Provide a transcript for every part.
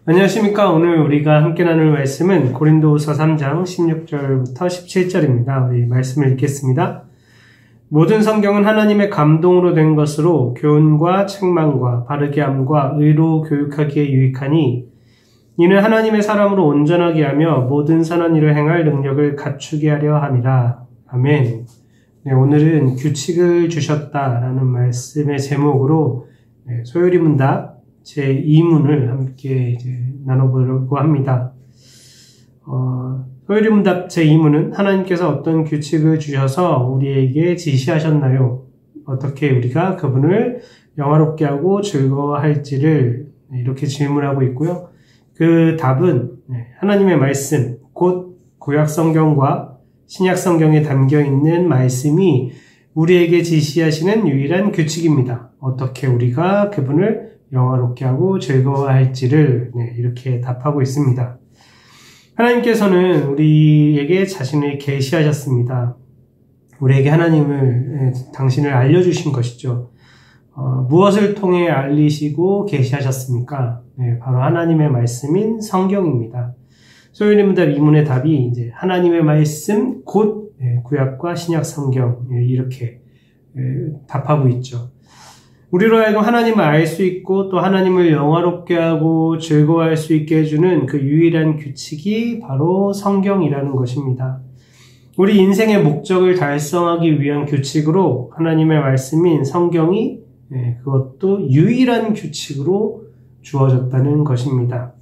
안녕하십니까. 오늘 우리가 함께 나눌 말씀은 고린도후서 3장 16절부터 17절입니다. 우리 말씀을 읽겠습니다. 모든 성경은 하나님의 감동으로 된 것으로 교훈과 책망과 바르게 함과 의로 교육하기에 유익하니 이는 하나님의 사람으로 온전하게 하며 모든 선한 일을 행할 능력을 갖추게 하려 함이라. 아멘. 네, 오늘은 규칙을 주셨다라는 말씀의 제목으로 소요리 문답 제2문을 함께 이제 나눠보려고 합니다. 소요리 문답 제2문은 하나님께서 어떤 규칙을 주셔서 우리에게 지시하셨나요? 어떻게 우리가 그분을 영화롭게 하고 즐거워할지를 이렇게 질문하고 있고요. 그 답은 하나님의 말씀, 곧 구약성경과 신약성경에 담겨있는 말씀이 우리에게 지시하시는 유일한 규칙입니다. 어떻게 우리가 그분을 영화롭게 하고 즐거워할지를 이렇게 답하고 있습니다. 하나님께서는 우리에게 자신을 계시하셨습니다. 우리에게 당신을 알려주신 것이죠. 무엇을 통해 알리시고 계시하셨습니까? 바로 하나님의 말씀인 성경입니다. 소요리 문답 2문의 답이 이제 하나님의 말씀 곧 구약과 신약 성경 이렇게 답하고 있죠. 우리로 하여금 하나님을 알 수 있고 또 하나님을 영화롭게 하고 즐거워할 수 있게 해주는 그 유일한 규칙이 바로 성경이라는 것입니다. 우리 인생의 목적을 달성하기 위한 규칙으로 하나님의 말씀인 성경이 그것도 유일한 규칙으로 주어졌다는 것입니다.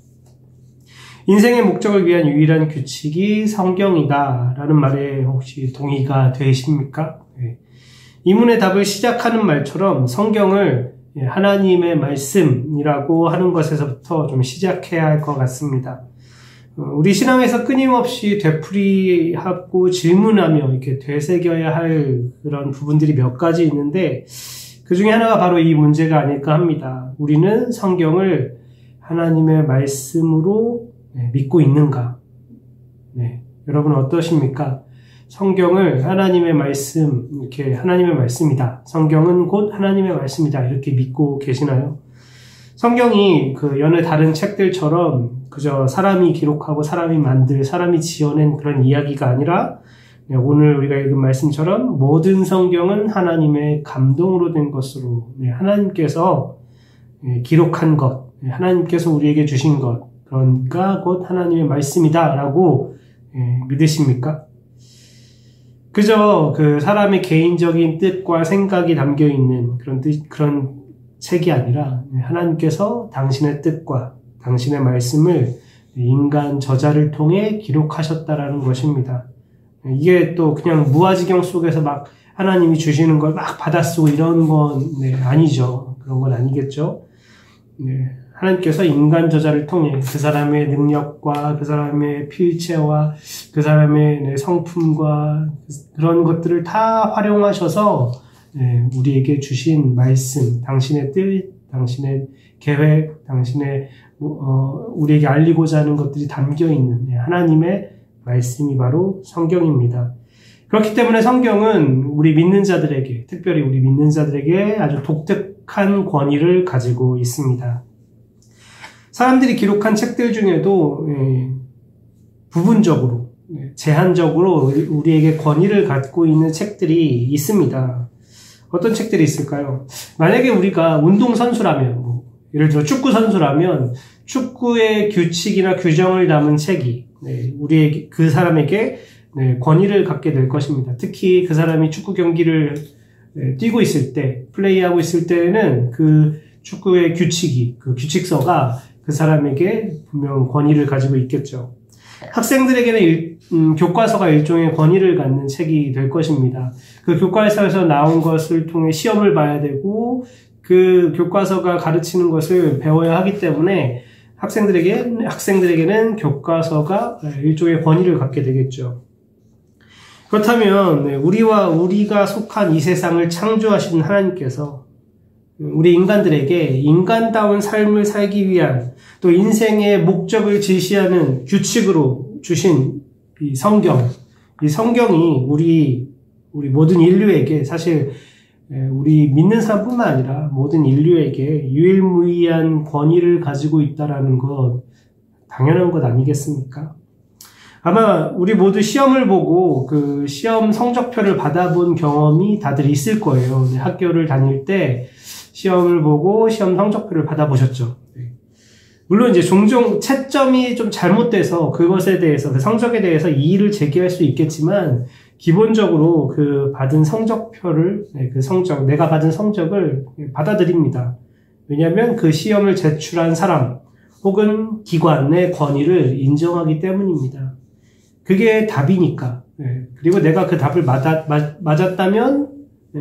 인생의 목적을 위한 유일한 규칙이 성경이다라는 말에 혹시 동의가 되십니까? 이문의 답을 시작하는 말처럼 성경을 하나님의 말씀이라고 하는 것에서부터 좀 시작해야 할 것 같습니다. 우리 신앙에서 끊임없이 되풀이하고 질문하며 이렇게 되새겨야 할 그런 부분들이 몇 가지 있는데 그 중에 하나가 바로 이 문제가 아닐까 합니다. 우리는 성경을 하나님의 말씀으로 믿고 있는가? 여러분 어떠십니까? 성경을 하나님의 말씀, 이렇게 하나님의 말씀이다. 성경은 곧 하나님의 말씀이다. 이렇게 믿고 계시나요? 성경이 그 여느 다른 책들처럼 그저 사람이 기록하고 사람이 지어낸 그런 이야기가 아니라 오늘 우리가 읽은 말씀처럼 모든 성경은 하나님의 감동으로 된 것으로 하나님께서 기록한 것, 하나님께서 우리에게 주신 것, 그러니까 곧 하나님의 말씀이다 라고 믿으십니까? 그저 그 사람의 개인적인 뜻과 생각이 담겨 있는 그런 책이 아니라 하나님께서 당신의 뜻과 당신의 말씀을 인간 저자를 통해 기록하셨다라는 것입니다. 이게 또 그냥 무아지경 속에서 막 하나님이 주시는 걸 막 받아쓰고 이런 건 아니죠. 그런 건 아니겠죠. 하나님께서 인간 저자를 통해 그 사람의 능력과 그 사람의 필체와 그 사람의 성품과 그런 것들을 다 활용하셔서 우리에게 주신 말씀, 당신의 뜻, 당신의 계획, 당신의 우리에게 알리고자 하는 것들이 담겨있는 하나님의 말씀이 바로 성경입니다. 그렇기 때문에 성경은 우리 믿는 자들에게, 특별히 우리 믿는 자들에게 아주 독특한 권위를 가지고 있습니다. 사람들이 기록한 책들 중에도 부분적으로, 제한적으로 우리에게 권위를 갖고 있는 책들이 있습니다. 어떤 책들이 있을까요? 만약에 우리가 운동선수라면, 예를 들어 축구선수라면 축구의 규칙이나 규정을 담은 책이 그 사람에게 권위를 갖게 될 것입니다. 특히 그 사람이 축구 경기를 뛰고 있을 때, 플레이하고 있을 때에는 그 축구의 규칙이, 그 규칙서가 그 사람에게 분명 권위를 가지고 있겠죠. 학생들에게는 교과서가 일종의 권위를 갖는 책이 될 것입니다. 그 교과서에서 나온 것을 통해 시험을 봐야 되고 그 교과서가 가르치는 것을 배워야 하기 때문에 학생들에게는 교과서가 일종의 권위를 갖게 되겠죠. 그렇다면 우리가 속한 이 세상을 창조하신 하나님께서 우리 인간들에게 인간다운 삶을 살기 위한 또 인생의 목적을 지시하는 규칙으로 주신 이 성경이 우리 모든 인류에게 사실 우리 믿는 사람뿐만 아니라 모든 인류에게 유일무이한 권위를 가지고 있다라는 것 당연한 것 아니겠습니까? 아마 우리 모두 시험을 보고 그 시험 성적표를 받아본 경험이 다들 있을 거예요. 학교를 다닐 때 시험을 보고 시험 성적표를 받아보셨죠. 물론 이제 종종 채점이 좀 잘못돼서 그것에 대해서 그 성적에 대해서 이의를 제기할 수 있겠지만 기본적으로 그 받은 성적표를 그 성적 내가 받은 성적을 받아들입니다. 왜냐하면 그 시험을 제출한 사람 혹은 기관의 권위를 인정하기 때문입니다. 그게 답이니까. 그리고 내가 그 답을 맞았다면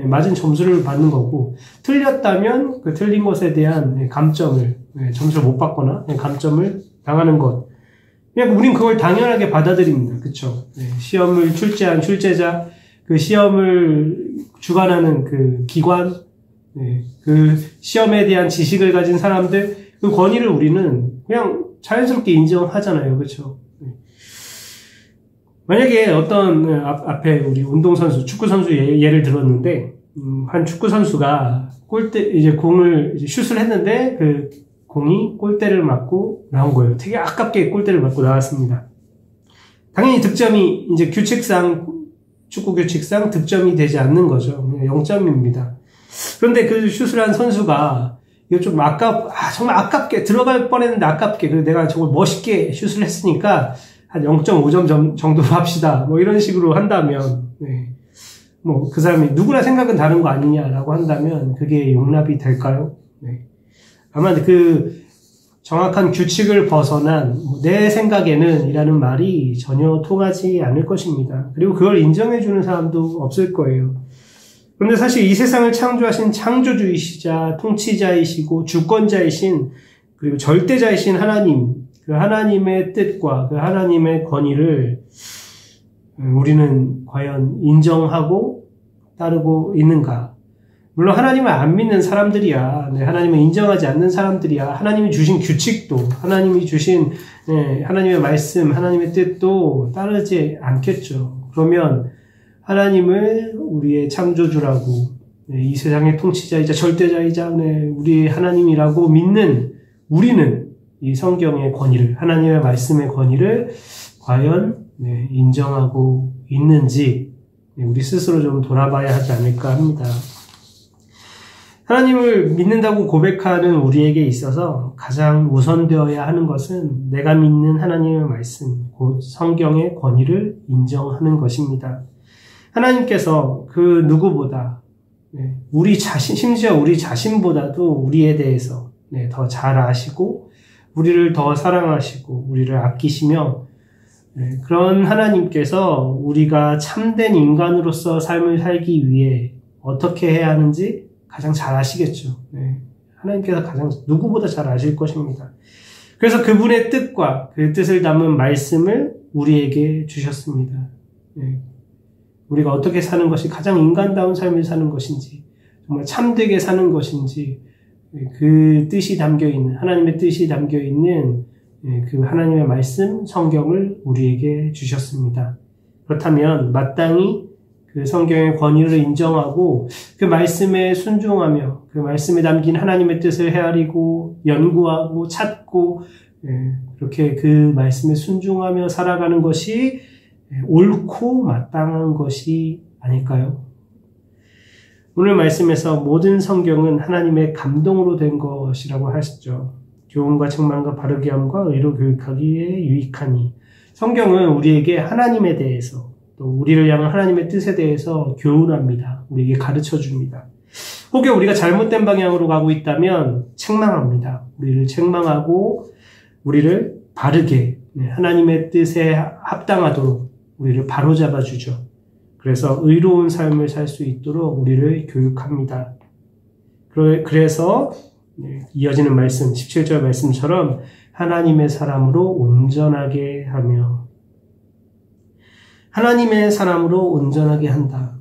맞은 점수를 받는 거고 틀렸다면 그 틀린 것에 대한 감점을 점수를 못 받거나 감점을 당하는 것. 그냥 우린 그걸 당연하게 받아들입니다. 그쵸? 시험을 출제한 출제자, 그 시험을 주관하는 그 기관, 그 시험에 대한 지식을 가진 사람들, 그 권위를 우리는 그냥 자연스럽게 인정하잖아요. 그쵸? 만약에 어떤 앞에 우리 운동선수, 축구선수 예를 들었는데 한 축구선수가 이제 공을 이제 슛을 했는데 그 공이 골대를 맞고 나온 거예요. 되게 아깝게 골대를 맞고 나왔습니다. 당연히 득점이 이제 축구 규칙상 득점이 되지 않는 거죠. 0점입니다. 그런데 그 슛을 한 선수가 이거 좀 정말 아깝게 들어갈 뻔했는데 아깝게 내가 정말 멋있게 슛을 했으니까 한 0.5점 정도로 합시다. 뭐 이런 식으로 한다면, 뭐 그 사람이 누구나 생각은 다른 거 아니냐라고 한다면 그게 용납이 될까요? 아마 그 정확한 규칙을 벗어난 내 생각에는 이라는 말이 전혀 통하지 않을 것입니다. 그리고 그걸 인정해주는 사람도 없을 거예요. 그런데 사실 이 세상을 창조하신 창조주이시자 통치자이시고 주권자이신 그리고 절대자이신 하나님, 그 하나님의 뜻과 그 하나님의 권위를 우리는 과연 인정하고 따르고 있는가? 물론 하나님을 안 믿는 사람들이야, 하나님을 인정하지 않는 사람들이야, 하나님이 주신 규칙도, 하나님이 주신 하나님의 말씀, 하나님의 뜻도 따르지 않겠죠. 그러면 하나님을 우리의 창조주라고, 이 세상의 통치자이자 절대자이자 우리의 하나님이라고 믿는 우리는 이 성경의 권위를, 하나님의 말씀의 권위를 과연 인정하고 있는지 우리 스스로 좀 돌아봐야 하지 않을까 합니다. 하나님을 믿는다고 고백하는 우리에게 있어서 가장 우선되어야 하는 것은 내가 믿는 하나님의 말씀, 곧 성경의 권위를 인정하는 것입니다. 하나님께서 그 누구보다 심지어 우리 자신보다도 우리에 대해서 더 잘 아시고 우리를 더 사랑하시고 우리를 아끼시며 그런 하나님께서 우리가 참된 인간으로서 삶을 살기 위해 어떻게 해야 하는지 가장 잘 아시겠죠. 하나님께서 가장 누구보다 잘 아실 것입니다. 그래서 그분의 뜻과 그 뜻을 담은 말씀을 우리에게 주셨습니다. 우리가 어떻게 사는 것이 가장 인간다운 삶을 사는 것인지, 정말 참되게 사는 것인지, 그 뜻이 담겨있는, 하나님의 뜻이 담겨있는 그 하나님의 말씀, 성경을 우리에게 주셨습니다. 그렇다면 마땅히 그 성경의 권위를 인정하고 그 말씀에 순종하며 그 말씀에 담긴 하나님의 뜻을 헤아리고 연구하고 찾고 그렇게 그 말씀에 순종하며 살아가는 것이 옳고 마땅한 것이 아닐까요? 오늘 말씀에서 모든 성경은 하나님의 감동으로 된 것이라고 하셨죠. 교훈과 책망과 바르게 함과 의로 교육하기에 유익하니. 성경은 우리에게 하나님에 대해서 또 우리를 향한 하나님의 뜻에 대해서 교훈합니다. 우리에게 가르쳐 줍니다. 혹여 우리가 잘못된 방향으로 가고 있다면 책망합니다. 우리를 책망하고 우리를 바르게 하나님의 뜻에 합당하도록 우리를 바로잡아 주죠. 그래서 의로운 삶을 살 수 있도록 우리를 교육합니다. 그래서 이어지는 말씀, 17절 말씀처럼 하나님의 사람으로 온전하게 하며 하나님의 사람으로 온전하게 한다.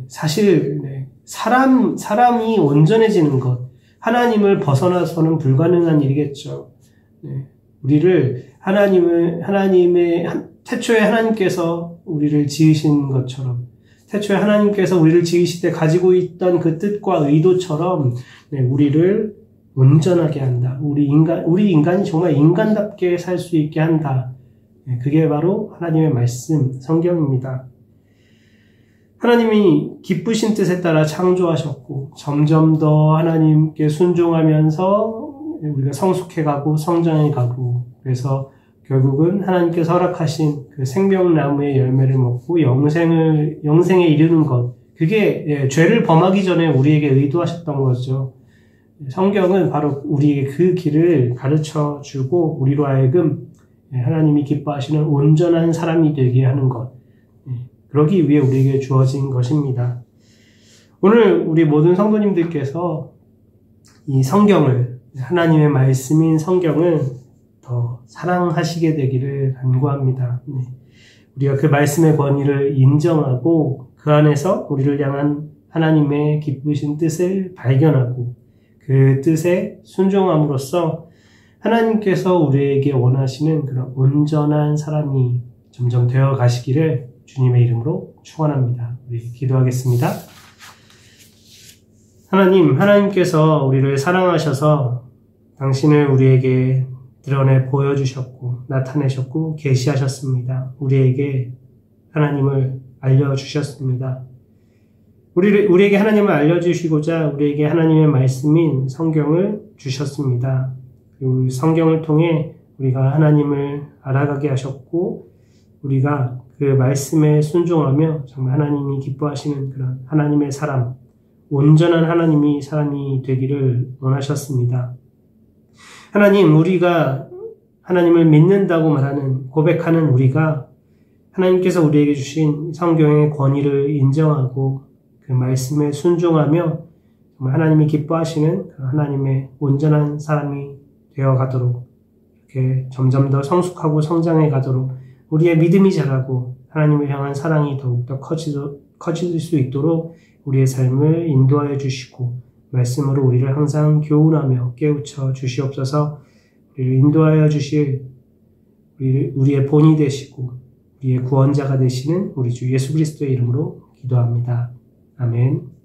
사실 사람이 온전해지는 것, 하나님을 벗어나서는 불가능한 일이겠죠. 우리를 태초에 하나님께서 우리를 지으신 것처럼 태초에 하나님께서 우리를 지으실 때 가지고 있던 그 뜻과 의도처럼 우리를 온전하게 한다. 우리 인간이 정말 인간답게 살 수 있게 한다. 그게 바로 하나님의 말씀, 성경입니다. 하나님이 기쁘신 뜻에 따라 창조하셨고 점점 더 하나님께 순종하면서 우리가 성숙해가고 성장해가고 그래서 결국은 하나님께서 허락하신 그 생명나무의 열매를 먹고 영생에 이르는 것 그게 죄를 범하기 전에 우리에게 의도하셨던 거죠. 성경은 바로 우리에게 그 길을 가르쳐주고 우리로 하여금 하나님이 기뻐하시는 온전한 사람이 되게 하는 것 그러기 위해 우리에게 주어진 것입니다. 오늘 우리 모든 성도님들께서 이 성경을 하나님의 말씀인 성경을 더 사랑하시게 되기를 간구합니다. 우리가 그 말씀의 권위를 인정하고 그 안에서 우리를 향한 하나님의 기쁘신 뜻을 발견하고 그 뜻에 순종함으로써 하나님께서 우리에게 원하시는 그런 온전한 사람이 점점 되어 가시기를 주님의 이름으로 축원합니다. 우리 기도하겠습니다. 하나님께서 우리를 사랑하셔서 당신을 우리에게 드러내 보여주셨고 나타내셨고 계시하셨습니다. 우리에게 하나님을 알려주셨습니다. 우리에게 하나님을 알려주시고자 우리에게 하나님의 말씀인 성경을 주셨습니다. 그리고 성경을 통해 우리가 하나님을 알아가게 하셨고 우리가 그 말씀에 순종하며 정말 하나님이 기뻐하시는 그런 하나님의 사람, 온전한 사람이 되기를 원하셨습니다. 하나님, 우리가 하나님을 믿는다고 말하는, 고백하는 우리가 하나님께서 우리에게 주신 성경의 권위를 인정하고 그 말씀에 순종하며 정말 하나님이 기뻐하시는 하나님의 온전한 사람이 되어 가도록 이렇게 점점 더 성숙하고 성장해 가도록 우리의 믿음이 자라고 하나님을 향한 사랑이 더욱더 커질 수 있도록 우리의 삶을 인도하여 주시고 말씀으로 우리를 항상 교훈하며 깨우쳐 주시옵소서. 우리를 인도하여 주실 우리의 본이 되시고 우리의 구원자가 되시는 우리 주 예수 그리스도의 이름으로 기도합니다. 아멘.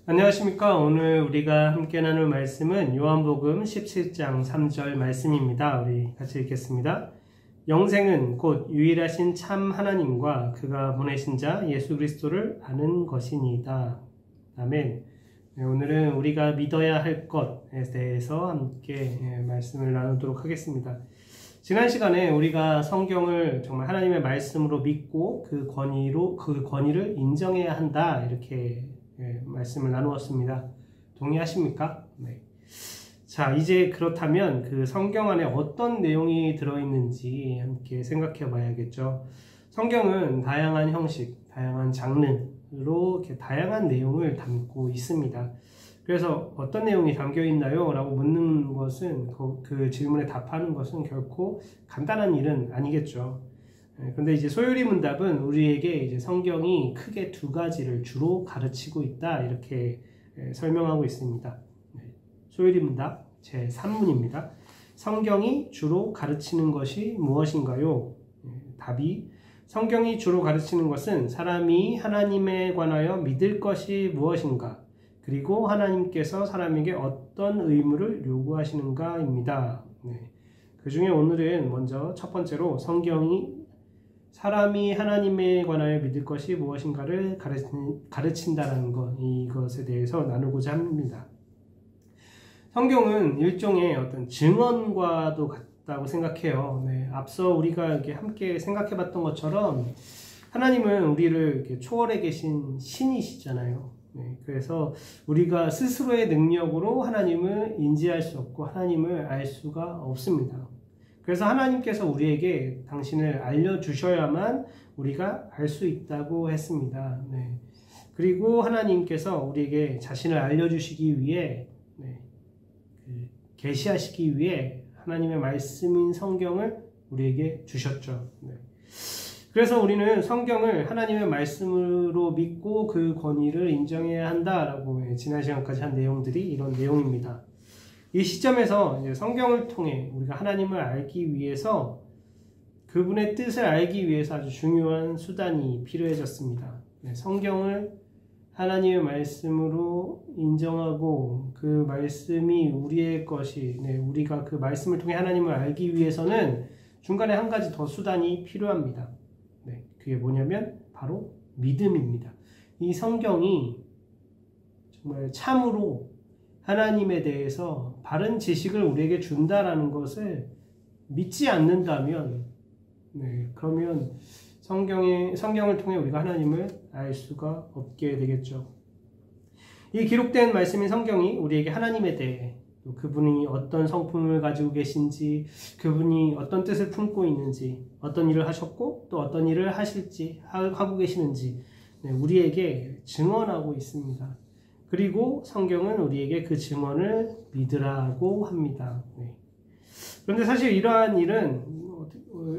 안녕하십니까. 오늘 우리가 함께 나눌 말씀은 요한복음 17장 3절 말씀입니다. 우리 같이 읽겠습니다. 영생은 곧 유일하신 참 하나님과 그가 보내신 자 예수 그리스도를 아는 것이니이다. 아멘. 네, 오늘은 우리가 믿어야 할 것에 대해서 함께 말씀을 나누도록 하겠습니다. 지난 시간에 우리가 성경을 정말 하나님의 말씀으로 믿고 그 권위를 인정해야 한다, 이렇게 말씀을 나누었습니다. 동의하십니까? 네. 자, 이제 그렇다면 그 성경 안에 어떤 내용이 들어있는지 함께 생각해 봐야겠죠. 성경은 다양한 형식, 다양한 장르로 이렇게 다양한 내용을 담고 있습니다. 그래서 어떤 내용이 담겨 있나요? 라고 묻는 것은, 그 질문에 답하는 것은 결코 간단한 일은 아니겠죠. 근데 이제 소요리 문답은 우리에게 이제 성경이 크게 두 가지를 주로 가르치고 있다, 이렇게 설명하고 있습니다. 소요리 문답 제 3문입니다. 성경이 주로 가르치는 것이 무엇인가요? 답이, 성경이 주로 가르치는 것은 사람이 하나님에 관하여 믿을 것이 무엇인가, 그리고 하나님께서 사람에게 어떤 의무를 요구하시는가입니다. 그 중에 오늘은 먼저 첫 번째로 성경이 사람이 하나님에 관하여 믿을 것이 무엇인가를 가르친다는 것, 이것에 대해서 나누고자 합니다. 성경은 일종의 어떤 증언과도 같다고 생각해요. 네, 앞서 우리가 이렇게 함께 생각해 봤던 것처럼 하나님은 우리를 이렇게 초월해 계신 신이시잖아요. 네, 그래서 우리가 스스로의 능력으로 하나님을 인지할 수 없고 하나님을 알 수가 없습니다. 그래서 하나님께서 우리에게 당신을 알려주셔야만 우리가 알 수 있다고 했습니다. 네. 그리고 하나님께서 우리에게 자신을 알려주시기 위해, 계시하시기 위해 하나님의 말씀인 성경을 우리에게 주셨죠. 네. 그래서 우리는 성경을 하나님의 말씀으로 믿고 그 권위를 인정해야 한다라고 지난 시간까지 한 내용들이 이런 내용입니다. 이 시점에서 이제 성경을 통해 우리가 하나님을 알기 위해서, 그분의 뜻을 알기 위해서 아주 중요한 수단이 필요해졌습니다. 성경을 하나님의 말씀으로 인정하고 그 말씀이 우리의 것이, 우리가 그 말씀을 통해 하나님을 알기 위해서는 중간에 한 가지 더 수단이 필요합니다. 그게 뭐냐면 바로 믿음입니다. 이 성경이 정말 참으로 하나님에 대해서 바른 지식을 우리에게 준다라는 것을 믿지 않는다면, 그러면 성경을 통해 우리가 하나님을 알 수가 없게 되겠죠. 이 기록된 말씀인 성경이 우리에게 하나님에 대해, 또 그분이 어떤 성품을 가지고 계신지, 그분이 어떤 뜻을 품고 있는지, 어떤 일을 하셨고 또 어떤 일을 하실지, 하고 계시는지 우리에게 증언하고 있습니다. 그리고 성경은 우리에게 그 증언을 믿으라고 합니다. 그런데 사실 이러한 일은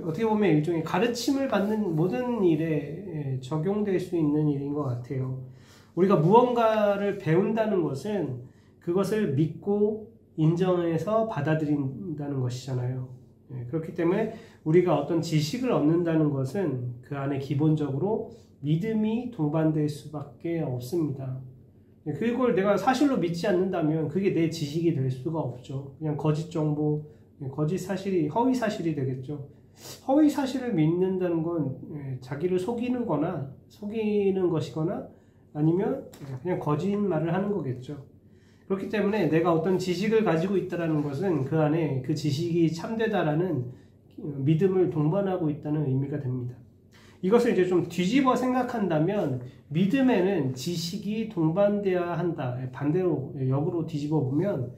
어떻게 보면 일종의 가르침을 받는 모든 일에 적용될 수 있는 일인 것 같아요. 우리가 무언가를 배운다는 것은 그것을 믿고 인정해서 받아들인다는 것이잖아요. 그렇기 때문에 우리가 어떤 지식을 얻는다는 것은 그 안에 기본적으로 믿음이 동반될 수밖에 없습니다. 그걸 내가 사실로 믿지 않는다면 그게 내 지식이 될 수가 없죠. 그냥 거짓 정보, 거짓 사실이 허위 사실이 되겠죠. 허위 사실을 믿는다는 건 자기를 속이는 것이거나 아니면 그냥 거짓말을 하는 거겠죠. 그렇기 때문에 내가 어떤 지식을 가지고 있다는 것은 그 안에 그 지식이 참되다라는 믿음을 동반하고 있다는 의미가 됩니다. 이것을 이제 좀 뒤집어 생각한다면 믿음에는 지식이 동반되어야 한다. 반대로 역으로 뒤집어 보면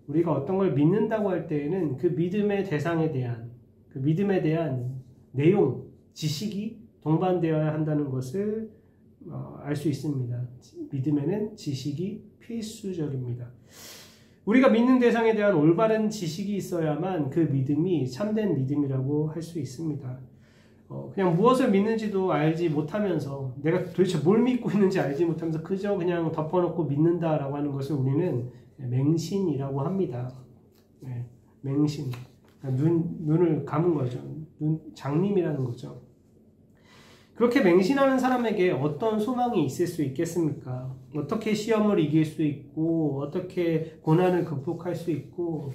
우리가 어떤 걸 믿는다고 할 때에는 그 믿음의 대상에 대한, 그 믿음에 대한 내용, 지식이 동반되어야 한다는 것을 알 수 있습니다. 믿음에는 지식이 필수적입니다. 우리가 믿는 대상에 대한 올바른 지식이 있어야만 그 믿음이 참된 믿음이라고 할 수 있습니다. 그냥 무엇을 믿는지도 알지 못하면서, 내가 도대체 뭘 믿고 있는지 알지 못하면서 그저 그냥 덮어놓고 믿는다라고 하는 것을 우리는 맹신이라고 합니다. 맹신. 눈을 감은 거죠. 장님이라는 거죠. 그렇게 맹신하는 사람에게 어떤 소망이 있을 수 있겠습니까? 어떻게 시험을 이길 수 있고, 어떻게 고난을 극복할 수 있고,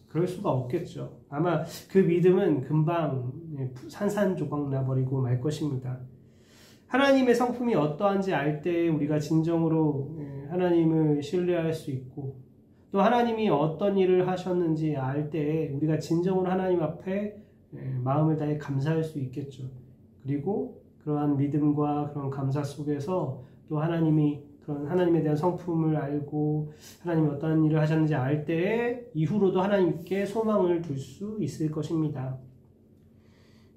그럴 수가 없겠죠. 아마 그 믿음은 금방 산산조각 나버리고 말 것입니다. 하나님의 성품이 어떠한지 알 때 우리가 진정으로 하나님을 신뢰할 수 있고, 또 하나님이 어떤 일을 하셨는지 알 때 우리가 진정으로 하나님 앞에 마음을 다해 감사할 수 있겠죠. 그리고 그러한 믿음과 그런 감사 속에서 또 그런 하나님에 대한 성품을 알고 하나님이 어떤 일을 하셨는지 알 때에 이후로도 하나님께 소망을 둘 수 있을 것입니다.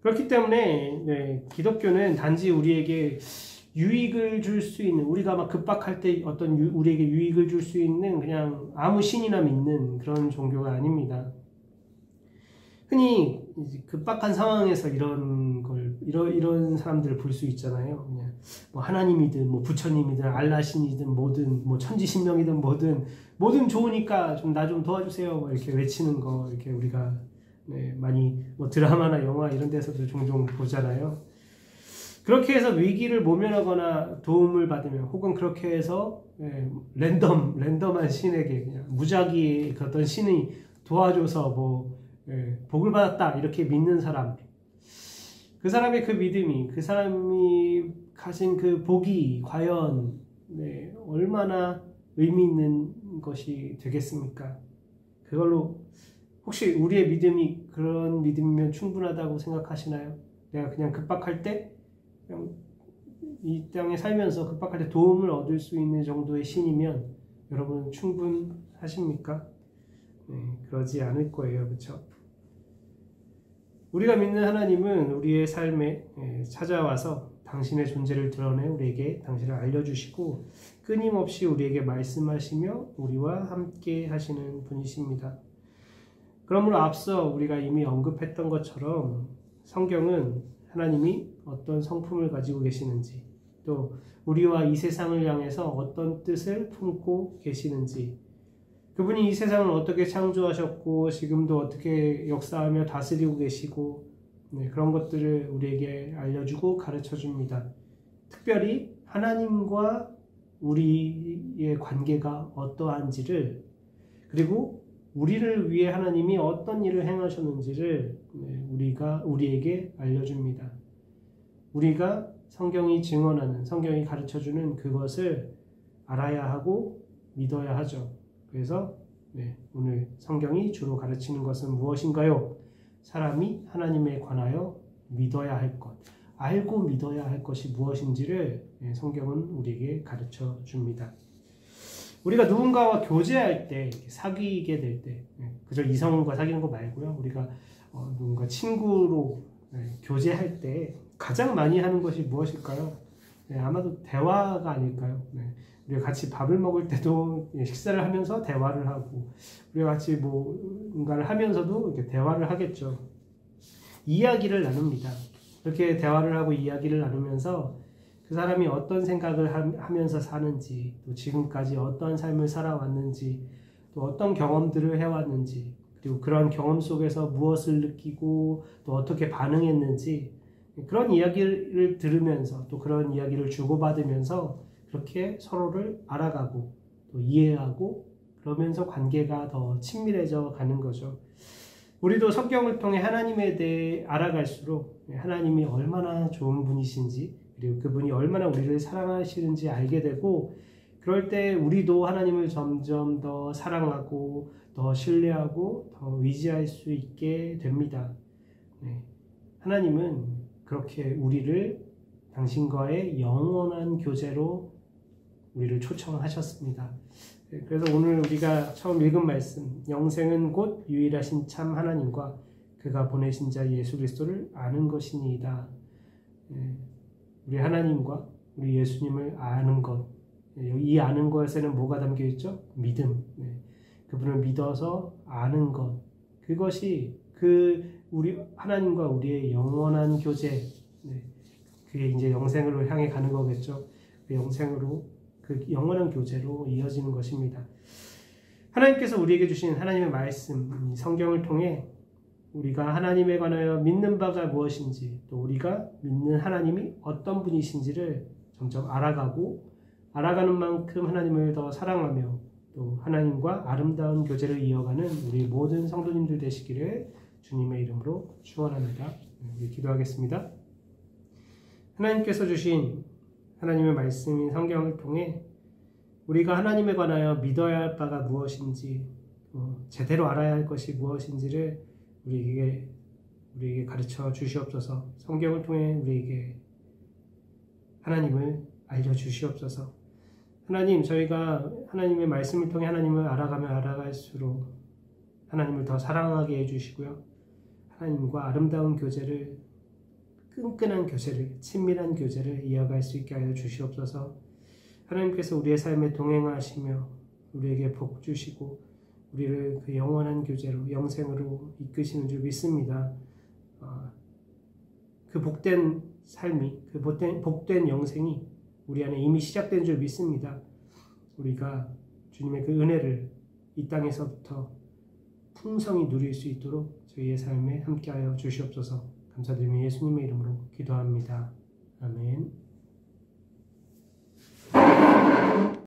그렇기 때문에 기독교는 단지 우리에게 유익을 줄 수 있는, 우리가 막 급박할 때 우리에게 유익을 줄 수 있는 그냥 아무 신이나 믿는 그런 종교가 아닙니다. 흔히 급박한 상황에서 이런 사람들을 볼 수 있잖아요. 그냥 뭐 하나님이든 뭐 부처님이든 알라신이든 뭐든 뭐 천지신명이든 뭐든 좋으니까 나 좀 도와주세요. 뭐 이렇게 외치는 거 이렇게 우리가 많이 뭐 드라마나 영화 이런 데서도 종종 보잖아요. 그렇게 해서 위기를 모면하거나 도움을 받으면, 혹은 그렇게 해서 랜덤한 신에게 그냥 무작위의 어떤 신이 도와줘서 복을 받았다 이렇게 믿는 사람, 그 사람의 그 믿음이, 그 사람이 가진 그 복이 과연 얼마나 의미 있는 것이 되겠습니까? 그걸로 혹시 우리의 믿음이 그런 믿음이면 충분하다고 생각하시나요? 내가 그냥 급박할 때 그냥 이 땅에 살면서 급박할 때 도움을 얻을 수 있는 정도의 신이면 여러분은 충분하십니까? 그러지 않을 거예요. 그렇죠? 우리가 믿는 하나님은 우리의 삶에 찾아와서 당신의 존재를 드러내 우리에게 당신을 알려주시고 끊임없이 우리에게 말씀하시며 우리와 함께 하시는 분이십니다. 그러므로 앞서 우리가 이미 언급했던 것처럼 성경은 하나님이 어떤 성품을 가지고 계시는지, 또 우리와 이 세상을 향해서 어떤 뜻을 품고 계시는지, 그분이 이 세상을 어떻게 창조하셨고 지금도 어떻게 역사하며 다스리고 계시고 그런 것들을 우리에게 알려주고 가르쳐줍니다. 특별히 하나님과 우리의 관계가 어떠한지를, 그리고 우리를 위해 하나님이 어떤 일을 행하셨는지를 우리에게 알려줍니다. 우리가 성경이 증언하는, 성경이 가르쳐주는 그것을 알아야 하고 믿어야 하죠. 그래서 오늘 성경이 주로 가르치는 것은 무엇인가요? 사람이 하나님에 관하여 믿어야 할 것, 알고 믿어야 할 것이 무엇인지를 성경은 우리에게 가르쳐 줍니다. 우리가 누군가와 교제할 때, 사귀게 될 때, 그저 이성과 사귀는 거 말고요. 우리가 누군가 친구로 교제할 때 가장 많이 하는 것이 무엇일까요? 아마도 대화가 아닐까요? 우리가 같이 밥을 먹을 때도 식사를 하면서 대화를 하고, 우리가 같이 뭔가를 하면서도 이렇게 대화를 하겠죠. 이야기를 나눕니다. 그렇게 대화를 하고 이야기를 나누면서 그 사람이 어떤 생각을 하면서 사는지, 또 지금까지 어떤 삶을 살아왔는지, 또 어떤 경험들을 해왔는지, 그리고 그런 경험 속에서 무엇을 느끼고 또 어떻게 반응했는지, 그런 이야기를 들으면서 또 그런 이야기를 주고받으면서 그렇게 서로를 알아가고 또 이해하고 그러면서 관계가 더 친밀해져 가는 거죠. 우리도 성경을 통해 하나님에 대해 알아갈수록 하나님이 얼마나 좋은 분이신지, 그리고 그분이 얼마나 우리를 사랑하시는지 알게 되고, 그럴 때 우리도 하나님을 점점 더 사랑하고 더 신뢰하고 더 의지할 수 있게 됩니다. 하나님은 그렇게 우리를 당신과의 영원한 교제로 우리를 초청하셨습니다. 그래서 오늘 우리가 처음 읽은 말씀, 영생은 곧 유일하신 참 하나님과 그가 보내신 자 예수 그리스도를 아는 것이니이다. 우리 하나님과 우리 예수님을 아는 것, 이 아는 것에는 뭐가 담겨 있죠? 믿음. 그분을 믿어서 아는 것, 그것이 우리 하나님과 우리의 영원한 교제, 그게 이제 영생으로 향해 가는 거겠죠. 그 영원한 교제로 이어지는 것입니다. 하나님께서 우리에게 주신 하나님의 말씀, 성경을 통해 우리가 하나님에 관하여 믿는 바가 무엇인지, 또 우리가 믿는 하나님이 어떤 분이신지를 점점 알아가는 만큼 하나님을 더 사랑하며 또 하나님과 아름다운 교제를 이어가는 우리 모든 성도님들 되시기를 주님의 이름으로 축원합니다. 우리 기도하겠습니다. 하나님께서 주신 하나님의 말씀인 성경을 통해 우리가 하나님에 관하여 믿어야 할 바가 무엇인지, 제대로 알아야 할 것이 무엇인지를 우리에게 가르쳐 주시옵소서. 성경을 통해 우리에게 하나님을 알려주시옵소서. 하나님, 저희가 하나님의 말씀을 통해 하나님을 알아가면 알아갈수록 하나님을 더 사랑하게 해주시고요. 하나님과 아름다운 교제를, 끈끈한 교제를, 친밀한 교제를 이어갈 수 있게 하여 주시옵소서. 하나님께서 우리의 삶에 동행하시며 우리에게 복 주시고 우리를 그 영원한 교제로, 영생으로 이끄시는 줄 믿습니다. 그 복된 삶이, 그 복된 영생이 우리 안에 이미 시작된 줄 믿습니다. 우리가 주님의 그 은혜를 이 땅에서부터 풍성히 누릴 수 있도록 저희의 삶에 함께하여 주시옵소서. 감사드리며 예수님의 이름으로 기도합니다. 아멘.